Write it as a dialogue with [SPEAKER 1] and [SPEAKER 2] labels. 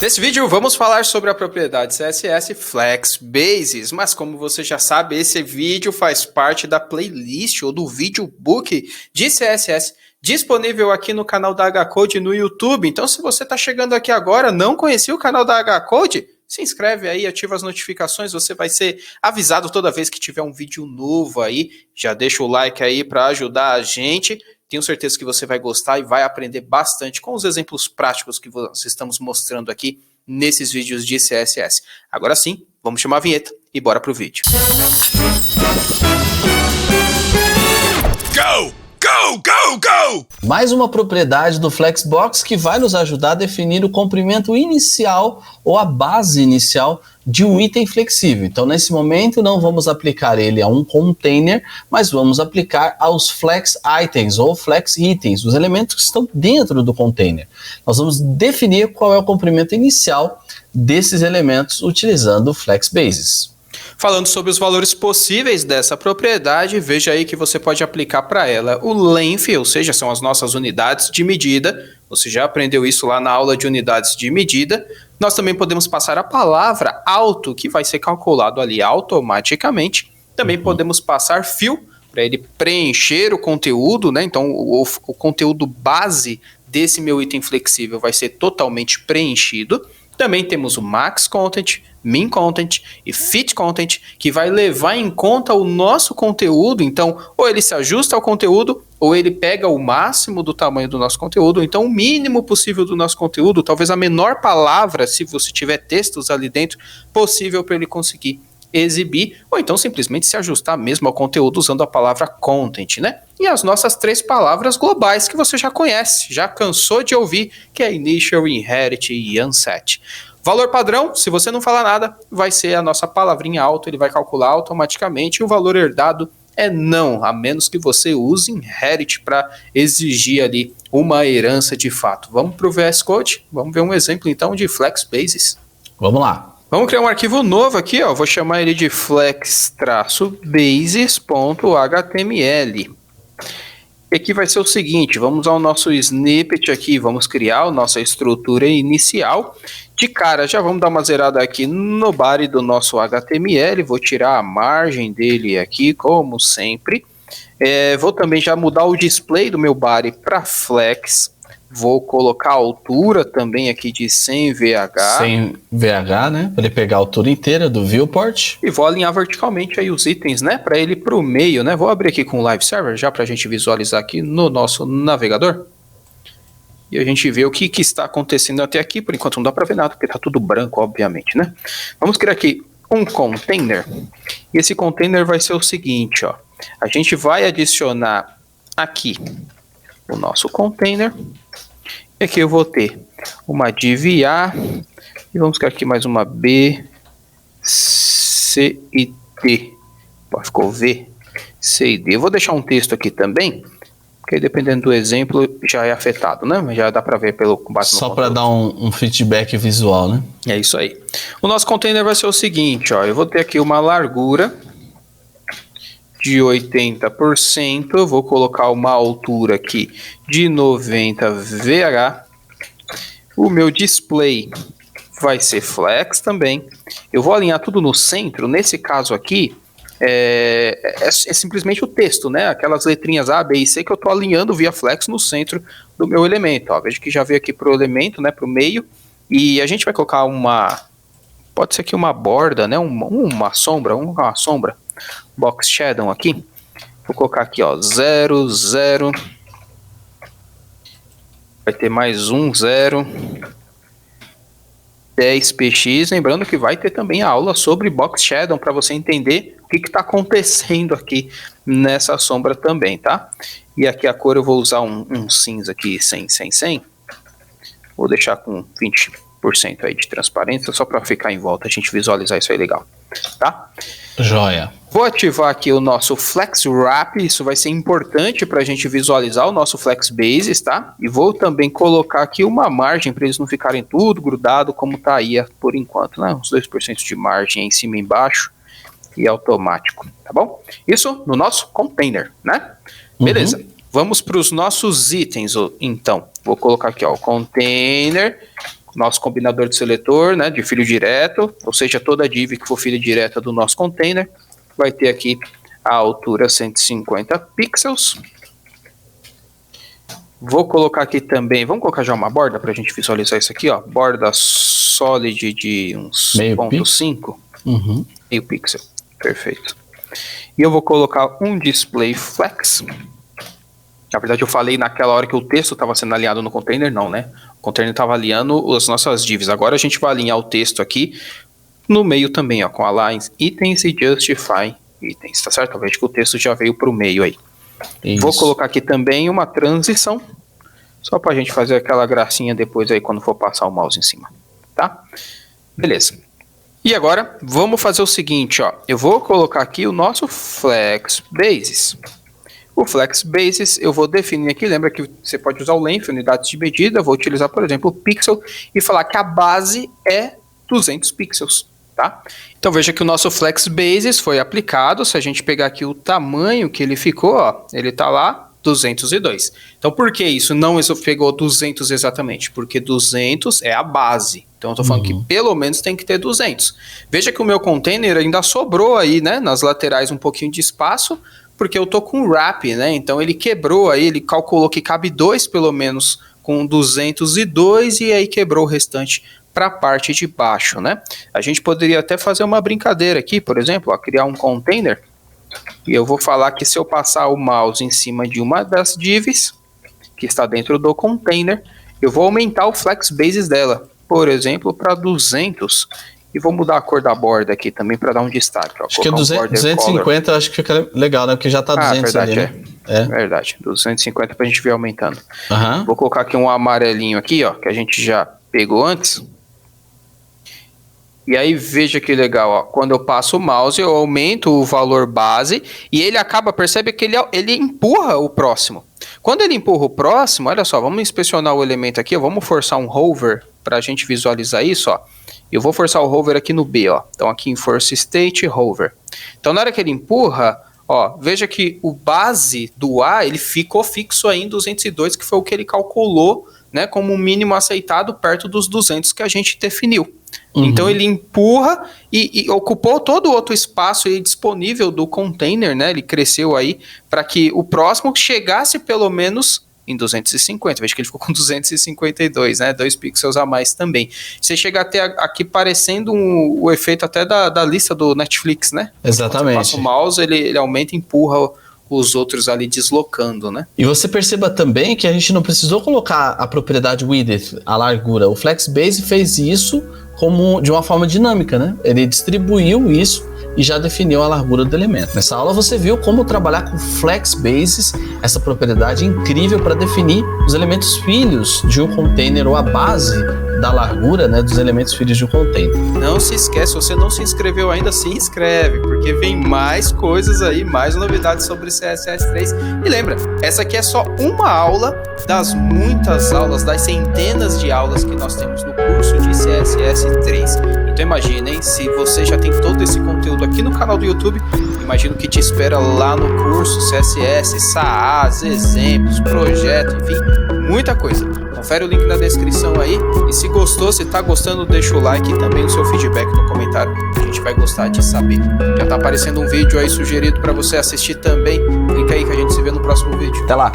[SPEAKER 1] Nesse vídeo vamos falar sobre a propriedade CSS Flex Bases, mas como você já sabe, esse vídeo faz parte da playlist ou do videobook de CSS disponível aqui no canal da HCode no YouTube. Então se você está chegando aqui agora, não conhecia o canal da HCode, se inscreve aí, ativa as notificações, você vai ser avisado toda vez que tiver um vídeo novo aí. Já deixa o like aí para ajudar a gente. Tenho certeza que você vai gostar e vai aprender bastante com os exemplos práticos que nós estamos mostrando aqui nesses vídeos de CSS. Agora sim, vamos chamar a vinheta e bora pro vídeo.
[SPEAKER 2] Go! Go, go, go!
[SPEAKER 3] Mais uma propriedade do Flexbox que vai nos ajudar a definir o comprimento inicial ou a base inicial de um item flexível. Então, nesse momento, não vamos aplicar ele a um container, mas vamos aplicar aos flex items ou flex itens, os elementos que estão dentro do container. Nós vamos definir qual é o comprimento inicial desses elementos utilizando o Flex Bases.
[SPEAKER 1] Falando sobre os valores possíveis dessa propriedade, veja aí que você pode aplicar para ela o length, ou seja, são as nossas unidades de medida. Você já aprendeu isso lá na aula de unidades de medida. Nós também podemos passar a palavra auto, que vai ser calculado ali automaticamente. Também podemos passar fill, para ele preencher o conteúdo, né? Então, o conteúdo base desse meu item flexível vai ser totalmente preenchido. Também temos o max content, min content e fit content, que vai levar em conta o nosso conteúdo. Então, ou ele se ajusta ao conteúdo, ou ele pega o máximo do tamanho do nosso conteúdo, ou então o mínimo possível do nosso conteúdo, talvez a menor palavra, se você tiver textos ali dentro, possível para ele conseguir exibir, ou então simplesmente se ajustar mesmo ao conteúdo usando a palavra content, né? E as nossas 3 palavras globais que você já conhece, já cansou de ouvir, que é initial, inherit e unset. Valor padrão, se você não falar nada, vai ser a nossa palavrinha auto, ele vai calcular automaticamente, e o valor herdado é não, a menos que você use inherit para exigir ali uma herança de fato. Vamos para o VS Code? Vamos ver um exemplo então de Flex Bases.
[SPEAKER 3] Vamos lá.
[SPEAKER 1] Vamos criar um arquivo novo aqui, ó. Vou chamar ele de flex-bases.html. E aqui vai ser o seguinte, vamos ao nosso snippet aqui, vamos criar a nossa estrutura inicial. De cara, já vamos dar uma zerada aqui no body do nosso HTML, vou tirar a margem dele aqui, como sempre. Vou também já mudar o display do meu body para flex. Vou colocar a altura também aqui de 100 VH.
[SPEAKER 3] 100 VH, né? Para ele pegar a altura inteira do viewport.
[SPEAKER 1] E vou alinhar verticalmente aí os itens, né? Para ele ir para o meio, né? Vou abrir aqui com o Live Server já para a gente visualizar aqui no nosso navegador. E a gente vê o que está acontecendo até aqui. Por enquanto não dá para ver nada, porque está tudo branco, obviamente, né? Vamos criar aqui um container. E esse container vai ser o seguinte, ó. A gente vai adicionar aqui o nosso container. E aqui eu vou ter uma div A. E vamos criar aqui mais uma B, C e D. Ficou V, C e D. Eu vou deixar um texto aqui também, porque dependendo do exemplo já é afetado, né? Mas já dá para ver pelo base no
[SPEAKER 3] só para dar um feedback visual, né?
[SPEAKER 1] É isso aí. O nosso container vai ser o seguinte, ó. Eu vou ter aqui uma largura de 80%, vou colocar uma altura aqui de 90 VH. O meu display vai ser flex também. Eu vou alinhar tudo no centro. Nesse caso aqui, é simplesmente o texto, né? Aquelas letrinhas A, B e C que eu estou alinhando via flex no centro do meu elemento. Ó, veja que já veio aqui para o elemento, né? Para o meio. E a gente vai colocar pode ser aqui uma borda, né? Uma sombra. Box Shadow aqui. Vou colocar aqui, ó, 0, 0. Vai ter mais 1, 0. 10px. Lembrando que vai ter também a aula sobre Box Shadow para você entender o que está acontecendo aqui nessa sombra também, tá? E aqui a cor eu vou usar um cinza aqui 100. Vou deixar com 20% aí de transparência, só para ficar em volta, a gente visualizar isso aí legal, tá?
[SPEAKER 3] Joia.
[SPEAKER 1] Vou ativar aqui o nosso Flex Wrap, isso vai ser importante para a gente visualizar o nosso Flex Bases, tá? E vou também colocar aqui uma margem para eles não ficarem tudo grudado como tá aí por enquanto, né? Uns 2% de margem em cima e embaixo e automático, tá bom? Isso no nosso container, né? Beleza. Vamos para os nossos itens, então. Vou colocar aqui, ó, container nosso combinador de seletor, né, de filho direto, ou seja, toda div que for filho direta do nosso container, vai ter aqui a altura 150 pixels. Vou colocar aqui também, vamos colocar já uma borda para a gente visualizar isso aqui, ó, borda solid de uns 0.5, meio pixel, perfeito. E eu vou colocar um display flex. Na verdade eu falei naquela hora que o texto estava sendo alinhado no container, não, né? O container estava alinhando as nossas divs. Agora a gente vai alinhar o texto aqui no meio também, ó, com aligns itens e justify itens, tá certo? Veja que o texto já veio para o meio aí. Isso. Vou colocar aqui também uma transição, só para a gente fazer aquela gracinha depois aí quando for passar o mouse em cima, tá? Beleza. E agora vamos fazer o seguinte, ó. Eu vou colocar aqui o nosso Flex Basis. O Flex Basis eu vou definir aqui, lembra que você pode usar o length, unidades de medida, eu vou utilizar, por exemplo, o pixel e falar que a base é 200 pixels, tá? Então veja que o nosso Flex Basis foi aplicado, se a gente pegar aqui o tamanho que ele ficou, ó, ele tá lá 202. Então por que isso? Não isso pegou 200 exatamente, porque 200 é a base. Então eu tô falando que pelo menos tem que ter 200. Veja que o meu container ainda sobrou aí, né, nas laterais um pouquinho de espaço, porque eu tô com wrap, né? Então ele quebrou aí, ele calculou que cabe 2 pelo menos com 202 e aí quebrou o restante para a parte de baixo, né? A gente poderia até fazer uma brincadeira aqui, por exemplo, ó, criar um container e eu vou falar que se eu passar o mouse em cima de uma das divs que está dentro do container, eu vou aumentar o flex basis dela, por exemplo, para 200. E vou mudar a cor da borda aqui também para dar um destaque. Ó,
[SPEAKER 3] acho que é 250, acho que fica legal, né? Porque já tá 200
[SPEAKER 1] verdade,
[SPEAKER 3] ali, né? É
[SPEAKER 1] verdade, 250 para a gente ver aumentando. Vou colocar aqui um amarelinho aqui, ó, que a gente já pegou antes. E aí veja que legal, ó, quando eu passo o mouse eu aumento o valor base e ele acaba, percebe que ele empurra o próximo. Quando ele empurra o próximo, olha só, vamos inspecionar o elemento aqui, ó, vamos forçar um hover para a gente visualizar isso, ó. Eu vou forçar o hover aqui no B, ó. Então aqui em Force State, hover. Então na hora que ele empurra, ó, veja que o base do A, ele ficou fixo aí em 202, que foi o que ele calculou, né, como um mínimo aceitado perto dos 200 que a gente definiu. Então ele empurra e ocupou todo o outro espaço aí disponível do container, né? Ele cresceu aí para que o próximo chegasse pelo menos em 250. Veja que ele ficou com 252, né? 2 pixels a mais também. Você chega até aqui parecendo o efeito até da lista do Netflix, né?
[SPEAKER 3] Exatamente.
[SPEAKER 1] Quando você passa o mouse, ele aumenta e empurra os outros ali deslocando, né?
[SPEAKER 3] E você perceba também que a gente não precisou colocar a propriedade width, a largura. O FlexBase fez isso como de uma forma dinâmica, né? Ele distribuiu isso e já definiu a largura do elemento. Nessa aula você viu como trabalhar com FlexBases, essa propriedade incrível para definir os elementos filhos de um container ou a base da largura, né, dos elementos filhos de um container.
[SPEAKER 1] Não se esquece, se você não se inscreveu ainda, se inscreve, porque vem mais coisas aí, mais novidades sobre CSS3. E lembra, essa aqui é só uma aula das muitas aulas, das centenas de aulas que nós temos no curso de CSS3. Então imaginem, se você já tem todo esse conteúdo aqui no canal do YouTube, imagina o que te espera lá no curso CSS, SAAs, exemplos, projeto, enfim, muita coisa. Confere o link na descrição aí e se gostou, se tá gostando, deixa o like e também o seu feedback no comentário, a gente vai gostar de saber. Já tá aparecendo um vídeo aí sugerido para você assistir também, clica aí que a gente se vê no próximo vídeo.
[SPEAKER 3] Até lá!